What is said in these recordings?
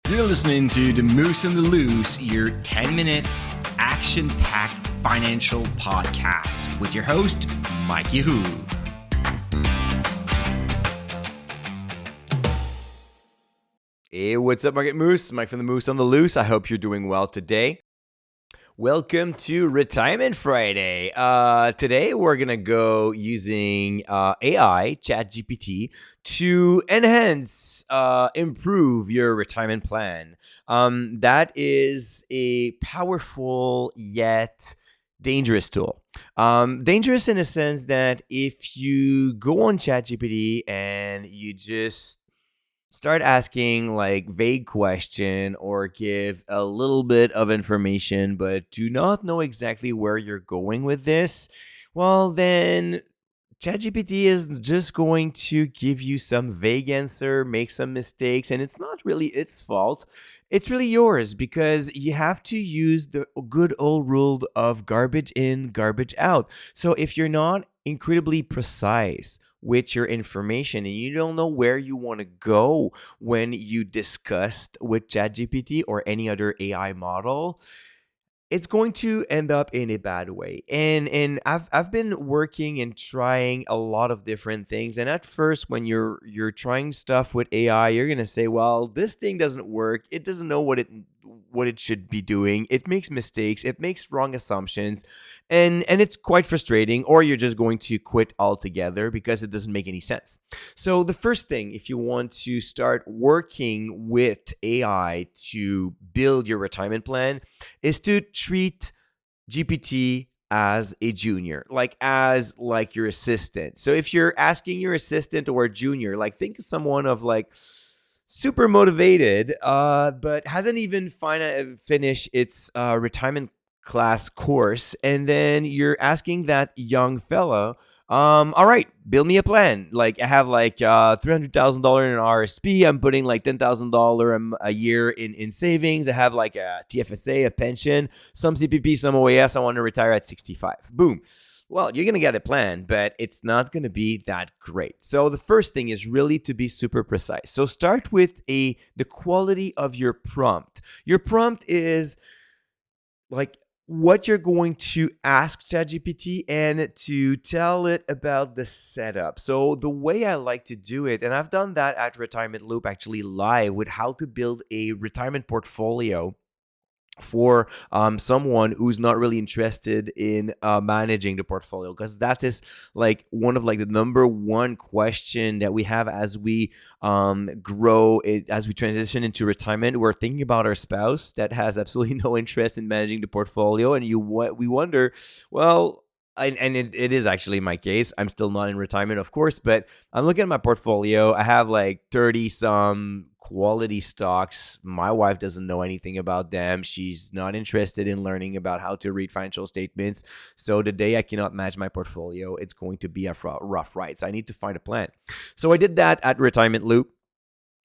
You're listening to The Moose and the Loose, your 10 minutes action-packed financial podcast with your host, Mikey Hu. Hey, what's up, Market Moose? Mike from The Moose on the Loose. I hope you're doing well today. Welcome to Retirement Friday. Today we're going to go using AI, ChatGPT, to enhance, improve your retirement plan. That is a powerful yet dangerous tool. Dangerous in a sense that if you go on ChatGPT and you just start asking like vague question or give a little bit of information but do not know exactly where you're going with this, well then ChatGPT is just going to give you some vague answer, make some mistakes, and it's not really its fault. It's really yours because you have to use the good old rule of garbage in, garbage out. So if you're not incredibly precise with your information and you don't know where you want to go when you discussed with ChatGPT or any other AI model, it's going to end up in a bad way. And I've been working and trying a lot of different things. And at first, when you're trying stuff with AI, you're gonna say, well, this thing doesn't work. It doesn't know what it should be doing. It makes mistakes. It makes wrong assumptions. And it's quite frustrating, or you're just going to quit altogether because it doesn't make any sense. So the first thing, if you want to start working with AI to build your retirement plan, is to treat GPT as a junior, as your assistant. So if you're asking your assistant or a junior, think of someone of super motivated, but hasn't even finished its retirement class course, and then you're asking that young fellow, all right, build me a plan. I have $300,000 in RSP. I'm putting $10,000 a year in savings. I have a TFSA, a pension, some CPP, some OAS. I want to retire at 65. Boom. Well, you're going to get a plan, but it's not going to be that great. So the first thing is really to be super precise. So start with the quality of your prompt. Your prompt is what you're going to ask ChatGPT and to tell it about the setup. So the way I like to do it, and I've done that at Retirement Loop actually live with how to build a retirement portfolio for someone who's not really interested in managing the portfolio, because that is one of the number one question that we have as we grow it, as we transition into retirement. We're thinking about our spouse that has absolutely no interest in managing the portfolio, and we wonder, well, and it is actually my case. I'm still not in retirement, of course, but I'm looking at my portfolio. I have 30 some quality stocks. My wife doesn't know anything about them. She's not interested in learning about how to read financial statements. So the day I cannot manage my portfolio, it's going to be a rough ride. So I need to find a plan. So I did that at Retirement Loop.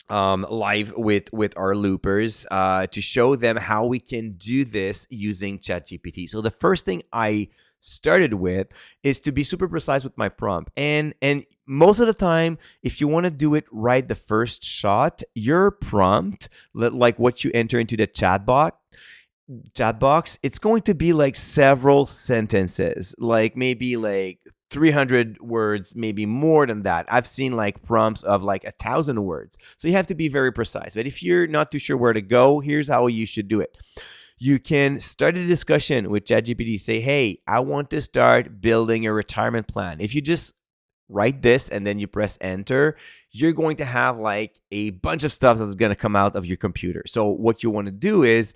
Live with our loopers to show them how we can do this using ChatGPT. So the first thing I started with is to be super precise with my prompt. And most of the time, if you want to do it right the first shot, your prompt, what you enter into the chat box, it's going to be several sentences, maybe 300 words, maybe more than that. I've seen prompts of 1,000 words. So you have to be very precise. But if you're not too sure where to go, here's how you should do it. You can start a discussion with ChatGPT. Say, hey, I want to start building a retirement plan. If you just write this and then you press enter, you're going to have a bunch of stuff that's going to come out of your computer. So what you want to do is,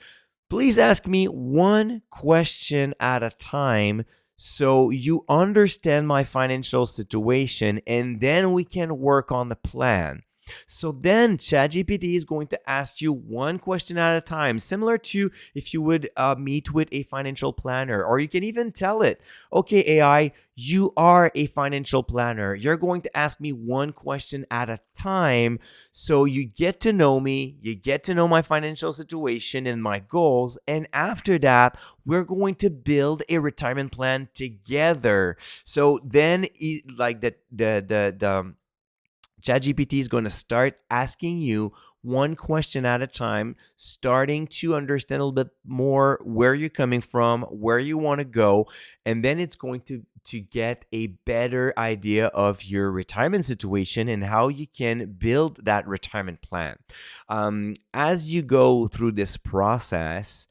please ask me one question at a time so you understand my financial situation, and then we can work on the plan. So then ChatGPT is going to ask you one question at a time, similar to if you would meet with a financial planner, or you can even tell it, okay, AI, you are a financial planner. You're going to ask me one question at a time so you get to know me, you get to know my financial situation and my goals. And after that, we're going to build a retirement plan together. So then like the ChatGPT is going to start asking you one question at a time, starting to understand a little bit more where you're coming from, where you want to go, and then it's going to get a better idea of your retirement situation and how you can build that retirement plan. As you go through this process,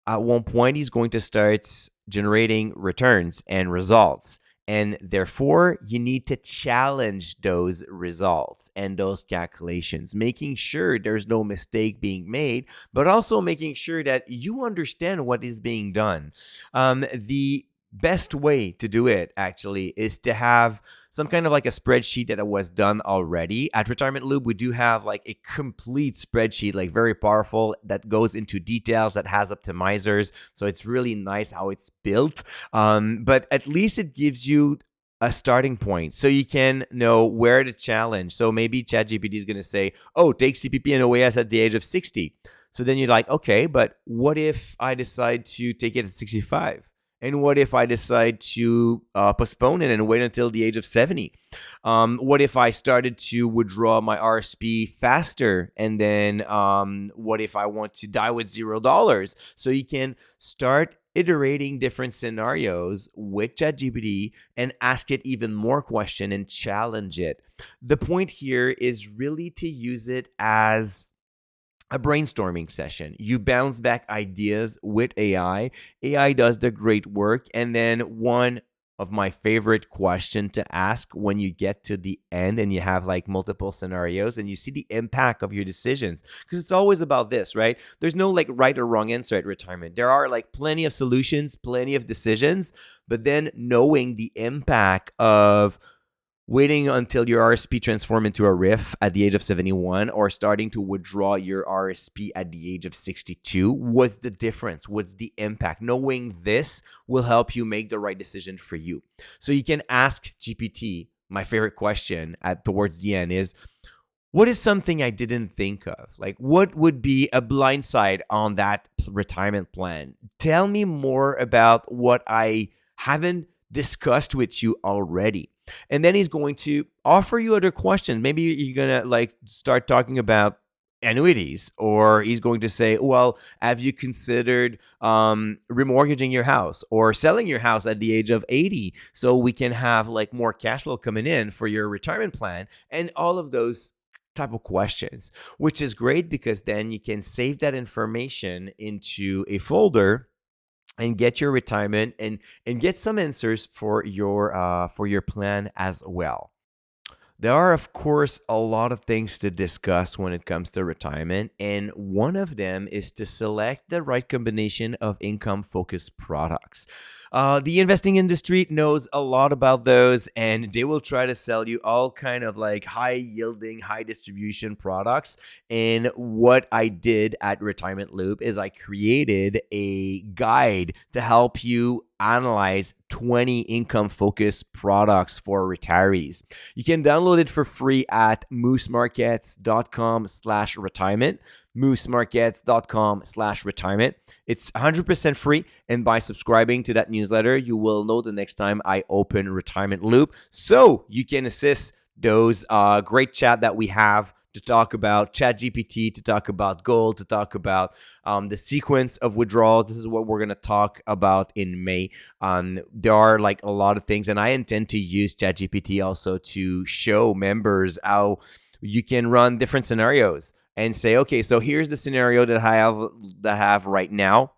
at one point he's going to start generating returns and results. And therefore, you need to challenge those results and those calculations, making sure there's no mistake being made, but also making sure that you understand what is being done. The best way to do it actually is to have some kind of like a spreadsheet that was done already. At Retirement Loop, we do have like a complete spreadsheet, like very powerful, that goes into details, that has optimizers. So it's really nice how it's built. But at least it gives you a starting point so you can know where to challenge. So maybe ChatGPT is going to say, oh, take CPP and OAS at the age of 60. So then you're like, okay, but what if I decide to take it at 65? And what if I decide to postpone it and wait until the age of 70? What if I started to withdraw my RSP faster? And then what if I want to die with $0? So you can start iterating different scenarios with ChatGPT and ask it even more questions and challenge it. The point here is really to use it as a brainstorming session. You bounce back ideas with AI. AI does the great work. And then one of my favorite questions to ask when you get to the end and you have like multiple scenarios and you see the impact of your decisions, because it's always about this, right? There's no like right or wrong answer at retirement. There are like plenty of solutions, plenty of decisions, but then knowing the impact of waiting until your RSP transform into a RIF at the age of 71 or starting to withdraw your RSP at the age of 62. What's the difference? What's the impact? Knowing this will help you make the right decision for you. So you can ask GPT. My favorite question towards the end is, what is something I didn't think of? Like, what would be a blind side on that retirement plan? Tell me more about what I haven't discussed with you already. And then he's going to offer you other questions. Maybe you're going to like start talking about annuities, or he's going to say, well, have you considered remortgaging your house or selling your house at the age of 80 so we can have like more cash flow coming in for your retirement plan? And all of those type of questions, which is great because then you can save that information into a folder and get your retirement and get some answers for your plan as well. There are, of course, a lot of things to discuss when it comes to retirement, and one of them is to select the right combination of income-focused products. The investing industry knows a lot about those, and they will try to sell you all kind of like high-yielding, high-distribution products. And what I did at Retirement Loop is I created a guide to help you analyze 20 income-focused products for retirees. You can download it for free at moosemarkets.com/retirement, moosemarkets.com/retirement. It's 100% free, and by subscribing to that newsletter, you will know the next time I open Retirement Loop, so you can assist those great chat that we have to talk about ChatGPT, to talk about gold, to talk about the sequence of withdrawals. This is what we're going to talk about in May. There are like a lot of things, and I intend to use ChatGPT also to show members how you can run different scenarios and say, okay, so here's the scenario that I have right now.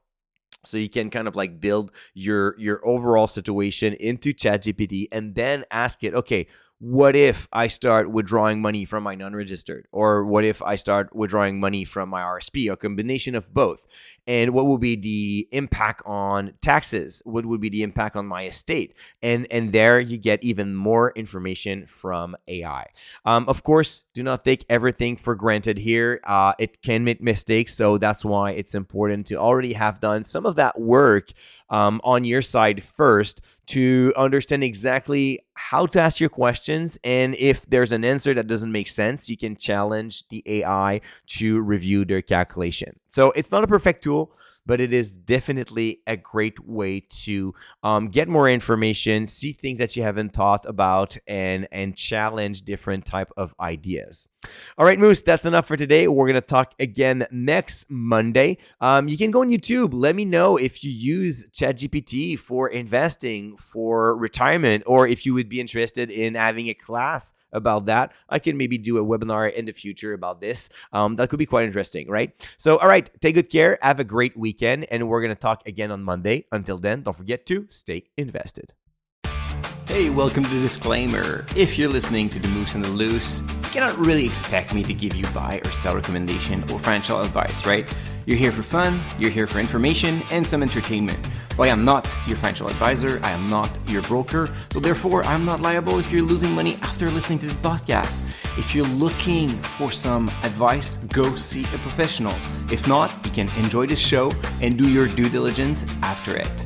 So you can kind of like build your overall situation into ChatGPT and then ask it, okay, what if I start withdrawing money from my non-registered? Or what if I start withdrawing money from my RSP? A combination of both. And what will be the impact on taxes? What would be the impact on my estate? And there you get even more information from AI. Of course, do not take everything for granted here. It can make mistakes. So that's why it's important to already have done some of that work on your side first, to understand exactly how to ask your questions. And if there's an answer that doesn't make sense, you can challenge the AI to review their calculation. So it's not a perfect tool, but it is definitely a great way to get more information, see things that you haven't thought about, and challenge different type of ideas. All right, Moose, that's enough for today. We're going to talk again next Monday. You can go on YouTube. Let me know if you use ChatGPT for investing, for retirement, or if you would be interested in having a class about that. I can maybe do a webinar in the future about this. That could be quite interesting, right? So, all right, take good care. Have a great weekend, and we're going to talk again on Monday. Until then, don't forget to stay invested. Hey, welcome to the disclaimer. If you're listening to The Moose and the Loose, you cannot really expect me to give you buy or sell recommendation or financial advice, right? You're here for fun, you're here for information and some entertainment. But I am not your financial advisor, I am not your broker, so therefore I'm not liable if you're losing money after listening to the podcast. If you're looking for some advice, go see a professional. If not, you can enjoy the show and do your due diligence after it.